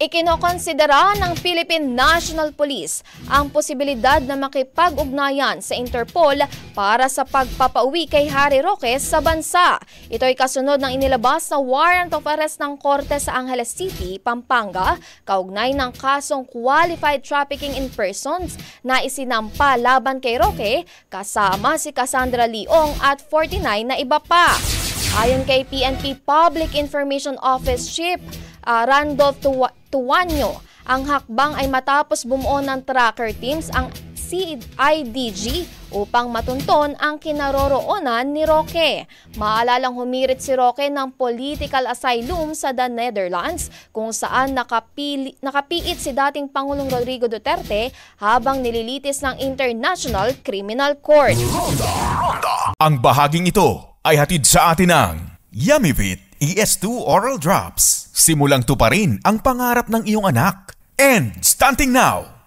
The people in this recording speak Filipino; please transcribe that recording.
Ikinokonsidera ng Philippine National Police ang posibilidad na makipag-ugnayan sa Interpol para sa pagpapauwi kay Harry Roque sa bansa. Ito ay kasunod ng inilabas na warrant of arrest ng Korte sa Angeles City, Pampanga, kaugnay ng kasong qualified trafficking in persons na isinampa laban kay Roque kasama si Cassandra Leong at 49 na iba pa. Ayon kay PNP Public Information Office Chief Randolph Tuwanyo, ang hakbang ay matapos bumuo ng tracker teams ang CIDG upang matunton ang kinaroroonan ni Roque. Maalalang humirit si Roque ng political asylum sa The Netherlands kung saan nakapiit si dating Pangulong Rodrigo Duterte habang nililitis ng International Criminal Court. Ang bahaging ito ay hatid sa atin ng Yummyvit ES2 Oral Drops. Simulang tuparin ang pangarap ng iyong anak. And stunting now!